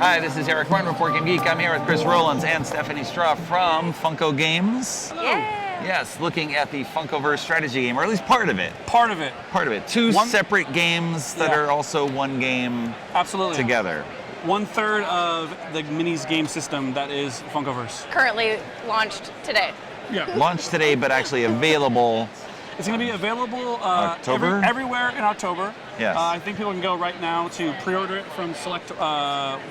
Hi, this is Eric Martin with BoardGameGeek. I'm here with Chris Rowlands and Stephanie Straw from Funko Games. Hello. Yeah. Yes, looking at the Funkoverse Strategy Game, or at least part of it. Part of it. Part of it. Two separate games that are also one game together. 1/3 of the minis game system that is Funkoverse. Currently launched today. Yeah. Launched today, but actually available. It's going to be available October? everywhere in October. Yes. I think people can go right now to pre-order it from select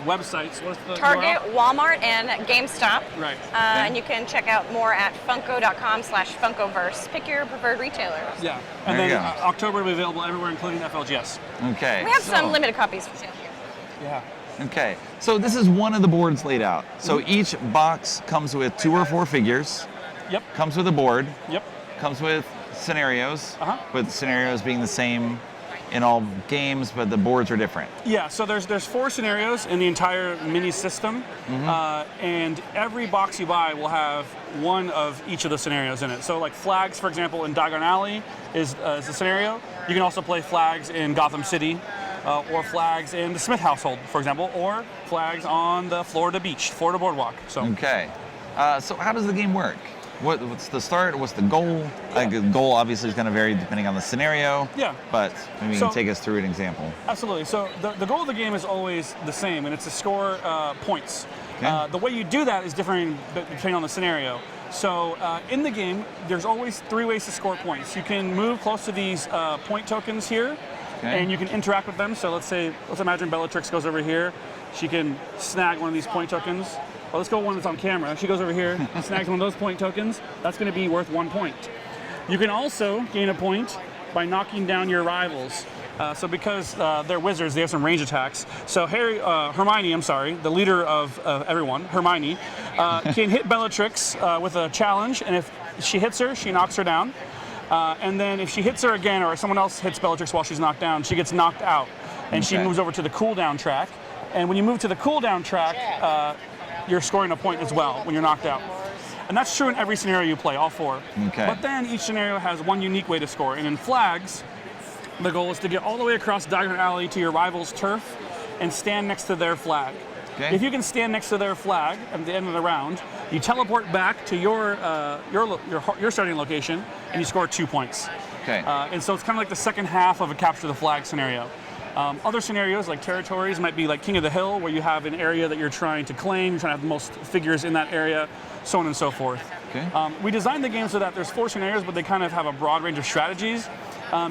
websites. What's the Target, URL? Walmart, and GameStop. Right. And you can check out more at funko.com/Funkoverse. Pick your preferred retailers. Yeah. And There you then go. October will be available everywhere, including FLGS. Okay. We have some limited copies for sale here. Yeah. Okay. So this is one of the boards laid out. So each box comes with 2 or 4 figures. Yep. Comes with a board. Yep. Comes with scenarios, Uh-huh. with scenarios being the same in all games, but the boards are different. Yeah, so there's 4 scenarios in the entire mini system, and every box you buy will have one of each of the scenarios in it. So like flags, for example, in Diagon Alley is a scenario. You can also play flags in Gotham City, or flags in the Smith household, for example, or flags on the Florida beach, Florida boardwalk. So Okay. So how does the game work? What's the start? What's the goal? The goal obviously is going to vary depending on the scenario. Yeah. But maybe you can take us through an example. Absolutely. So the goal of the game is always the same, and it's to score points. Okay. The way you do that is different depending on the scenario. So in the game, there's always 3 ways to score points. You can move close to these point tokens here, and you can interact with them. So let's imagine Bellatrix goes over here. She can snag one of these point tokens. Well, let's go one that's on camera. She goes over here, snags one of those point tokens. That's going to be worth 1 point. You can also gain a point by knocking down your rivals. So because they're wizards, they have some range attacks. So Hermione, the leader of everyone, Hermione, can hit Bellatrix with a challenge, and if she hits her, she knocks her down. And then if she hits her again, or someone else hits Bellatrix while she's knocked down, she gets knocked out, and she moves over to the cooldown track. And when you move to the cooldown track, you're scoring a point as well when you're knocked out. And that's true in every scenario you play, all 4. Okay. But then each scenario has one unique way to score. And in flags, the goal is to get all the way across Diagon Alley to your rival's turf and stand next to their flag. Okay. If you can stand next to their flag at the end of the round, you teleport back to your starting location and you score 2 points. Okay. And so it's kind of like the second half of a capture the flag scenario. Other scenarios like territories might be like King of the Hill, where you have an area that you're trying to claim, you're trying to have the most figures in that area, so on and so forth. Okay. We designed the game so that there's 4 scenarios, but they kind of have a broad range of strategies,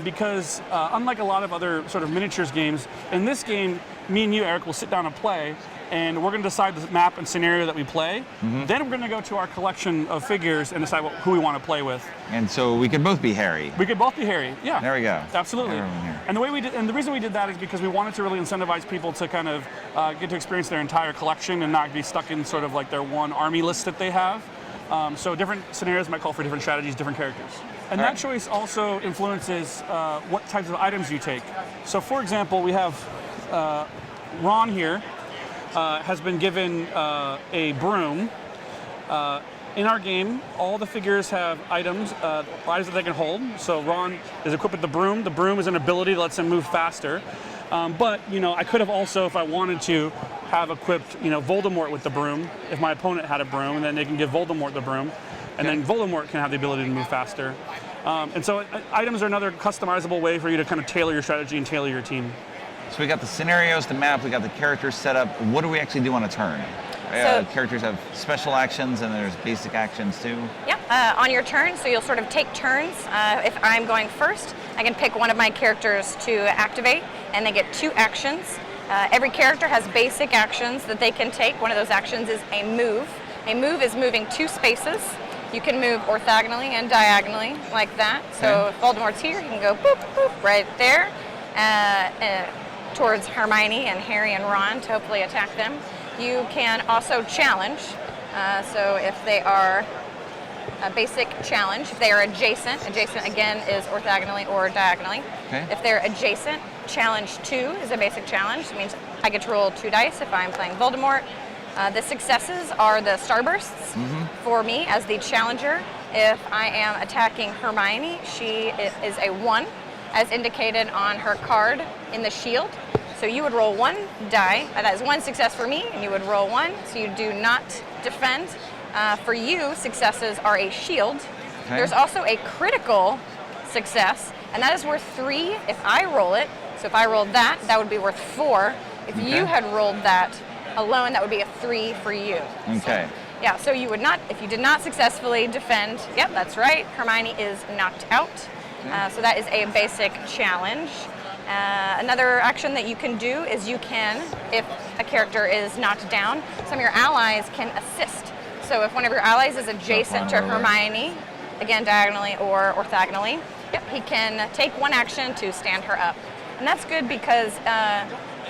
because unlike a lot of other sort of miniatures games, in this game, me and you, Eric, will sit down and play, and we're going to decide the map and scenario that we play. Then we're going to go to our collection of figures and decide who we want to play with. And so we could both be Harry. We could both be Harry, yeah. There we go. Absolutely. Everyone here. And the reason we did that is because we wanted to really incentivize people to kind of get to experience their entire collection and not be stuck in sort of like their one army list that they have. So different scenarios might call for different strategies, different characters. And that choice also influences what types of items you take. So for example, we have Ron here has been given a broom. In our game, all the figures have items that they can hold. So Ron is equipped with the broom. The broom is an ability that lets him move faster. But I could have also, if I wanted to, have equipped Voldemort with the broom if my opponent had a broom, and then they can give Voldemort the broom, and then Voldemort can have the ability to move faster. And so items are another customizable way for you to kind of tailor your strategy and tailor your team. So we got the scenarios, the map, we got the characters set up. What do we actually do on a turn? Characters have special actions and there's basic actions too. Yeah, on your turn, so you'll sort of take turns. If I'm going first, I can pick one of my characters to activate, and they get 2 actions. Every character has basic actions that they can take. One of those actions is a move. A move is moving 2 spaces. You can move orthogonally and diagonally like that. So if Voldemort's here, you can go boop, boop, right there towards Hermione and Harry and Ron to hopefully attack them. You can also challenge. So if they are a basic challenge, if they are adjacent again is orthogonally or diagonally. Okay. If they're adjacent, challenge 2 is a basic challenge. It means I get to roll 2 dice if I'm playing Voldemort. The successes are the starbursts for me as the challenger. If I am attacking Hermione, she is a 1, as indicated on her card in the shield. So you would roll 1 die. That is 1 success for me, and you would roll 1. So you do not defend. For you, successes are a shield. Okay. There's also a critical success, and that is worth 3 if I roll it. So if I rolled that, that would be worth 4. If you had rolled that alone, that would be a 3 for you. Okay. So, yeah, so you would not, if you did not successfully defend, yep, that's right, Hermione is knocked out. So that is a basic challenge. Another action that you can do is you can, if a character is knocked down, some of your allies can assist. So if one of your allies is adjacent to Hermione, again diagonally or orthogonally, yep, he can take 1 action to stand her up. And that's good because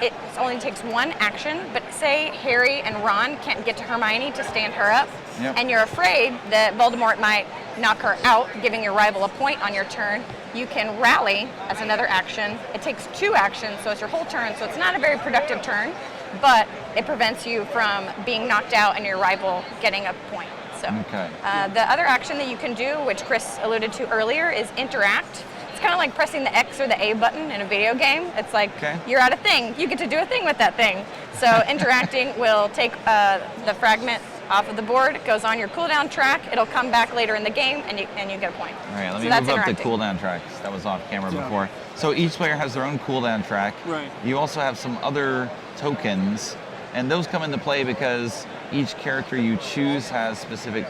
it only takes 1 action, but say Harry and Ron can't get to Hermione to stand her up, and you're afraid that Voldemort might knock her out, giving your rival a point on your turn, you can rally as another action. It takes 2 actions, so it's your whole turn, so it's not a very productive turn, but it prevents you from being knocked out and your rival getting a point. So the other action that you can do, which Chris alluded to earlier, is interact. It's kind of like pressing the X or the A button in a video game. It's like you're at a thing, you get to do a thing with that thing. So interacting will take the fragment off of the board, it goes on your cooldown track, it'll come back later in the game, and you get a point. All right, let me move up the cooldown tracks. That was off camera before. So each player has their own cooldown track. Right. You also have some other tokens, and those come into play because each character you choose has specific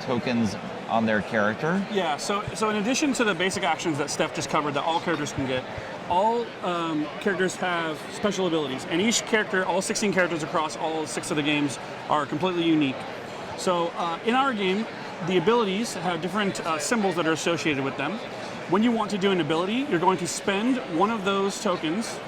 tokens on their character. Yeah, so in addition to the basic actions that Steph just covered that all characters can get, all characters have special abilities, and each character, all 16 characters across all 6 of the games, are completely unique. So in our game, the abilities have different symbols that are associated with them. When you want to do an ability, you're going to spend one of those tokens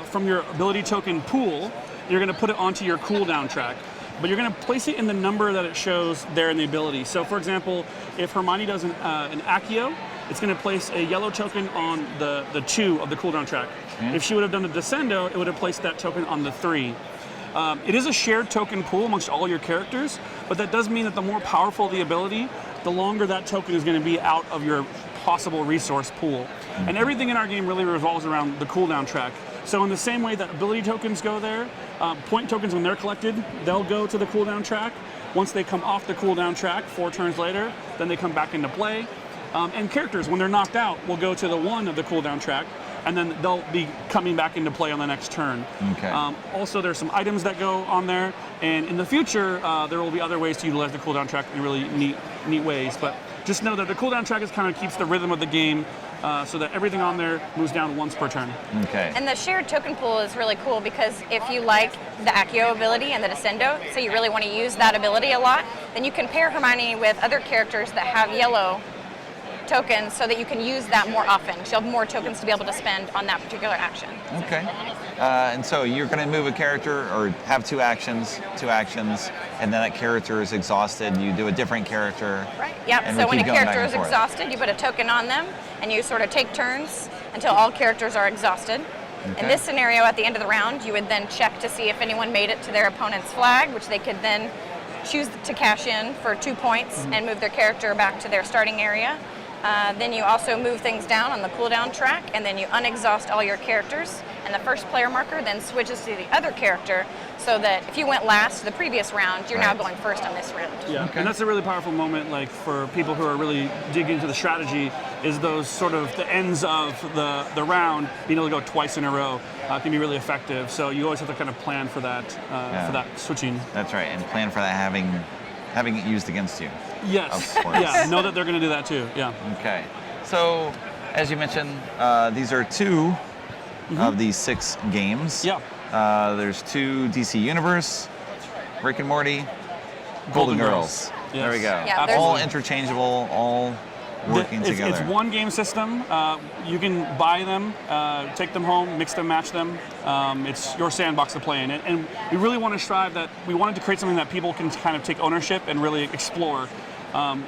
from your ability token pool. You're going to put it onto your cooldown track, but you're going to place it in the number that it shows there in the ability. So for example, if Hermione does an Accio, it's going to place a yellow token on the 2 of the cooldown track. If she would have done a Descendo, it would have placed that token on the 3. It is a shared token pool amongst all your characters, but that does mean that the more powerful the ability, the longer that token is going to be out of your possible resource pool. And everything in our game really revolves around the cooldown track. So in the same way that ability tokens go there, point tokens, when they're collected, they'll go to the cooldown track. Once they come off the cooldown track 4 turns later, then they come back into play. And characters, when they're knocked out, will go to the 1 of the cooldown track, and then they'll be coming back into play on the next turn. Also, there's some items that go on there, and in the future, there will be other ways to utilize the cooldown track in really neat ways. But just know that the cooldown track is kind of keeps the rhythm of the game, so that everything on there moves down once per turn. And the shared token pool is really cool because if you like the Accio ability and the Descendo, so you really want to use that ability a lot, then you can pair Hermione with other characters that have yellow tokens so that you can use that more often. She'll have more tokens to be able to spend on that particular action. And so you're going to move a character or have two actions, and then that character is exhausted. You do a different character. Right. Yep. So when a character is exhausted, you put a token on them, and you sort of take turns until all characters are exhausted. In this scenario, at the end of the round, you would then check to see if anyone made it to their opponent's flag, which they could then choose to cash in for 2 points and move their character back to their starting area. Then you also move things down on the cooldown track, and then you unexhaust all your characters, and the first player marker then switches to the other character, so that if you went last the previous round, you're now going first on this round. And that's a really powerful moment, like for people who are really digging into the strategy, is those sort of the ends of the round, being able to go twice in a row can be really effective. So you always have to kind of plan for that switching. That's right, and plan for that having it used against you. Yes. Of course. Yeah. Know that they're going to do that too. Yeah. Okay. So, as you mentioned, these are 2 of these 6 games. Yeah. There's 2 DC Universe, Rick and Morty, Golden Girls. Yes. There we go. Yeah, all interchangeable, all working together. It's one game system. You can buy them, take them home, mix them, match them. It's your sandbox to play in. And we really want to strive that we wanted to create something that people can kind of take ownership and really explore.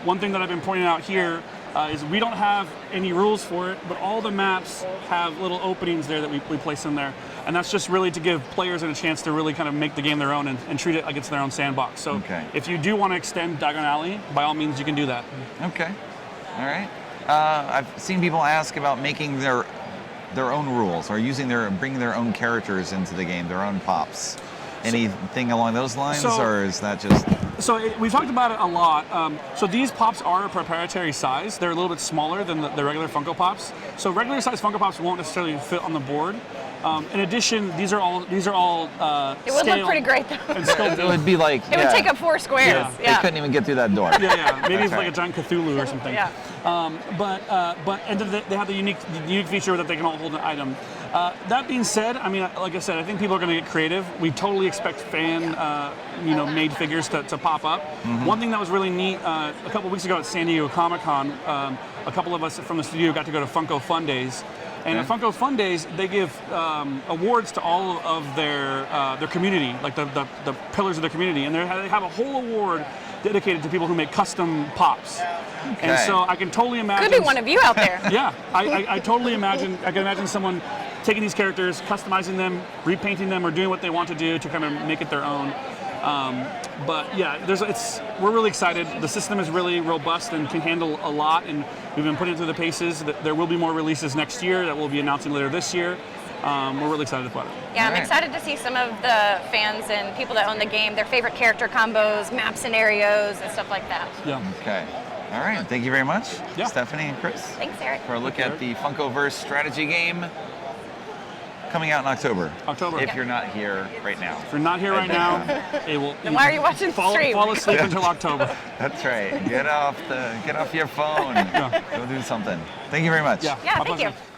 One thing that I've been pointing out here is we don't have any rules for it, but all the maps have little openings there that we place in there. And that's just really to give players a chance to really kind of make the game their own and treat it like it's their own sandbox. So if you do want to extend Diagon Alley, by all means you can do that. Okay. All right. I've seen people ask about making their their own rules or bringing their own characters into the game, their own pops. Anything along those lines, or is that just? We've talked about it a lot. So these pops are a proprietary size. They're a little bit smaller than the regular Funko Pops. So regular size Funko Pops won't necessarily fit on the board. In addition, these are all it would look pretty great though. It would be like it would take up 4 squares. Yeah. They couldn't even get through that door. Maybe it's like a giant Cthulhu or something. Yeah. And then they have the unique feature that they can all hold an item. That being said, I mean, like I said, I think people are going to get creative. We totally expect made figures to pop up. One thing that was really neat, a couple weeks ago at San Diego Comic-Con, a couple of us from the studio got to go to Funko Fun Days. And at Funko Fun Days, they give awards to all of their community, like the pillars of their community. And they have a whole award dedicated to people who make custom pops. Okay. And so I can totally imagine. Could be one of you out there. Yeah, I totally imagine. I can imagine someone taking these characters, customizing them, repainting them, or doing what they want to do to kind of make it their own. But yeah, we're really excited. The system is really robust and can handle a lot, and we've been putting it through the paces. There will be more releases next year that we'll be announcing later this year. We're really excited about it. Yeah, I'm excited to see some of the fans and people that own the game, their favorite character combos, map scenarios, and stuff like that. Yeah. Okay. All right. Thank you very much, Yeah. Stephanie and Chris. Thanks, Eric. For a look at the Funkoverse Strategy Game coming out in October. If you're not here right now. If you're not here right now, it will. Then why are you watching the stream? Fall asleep until October. That's right. Get off your phone. Go do something. Thank you very much. Yeah. Yeah, My thank pleasure. you.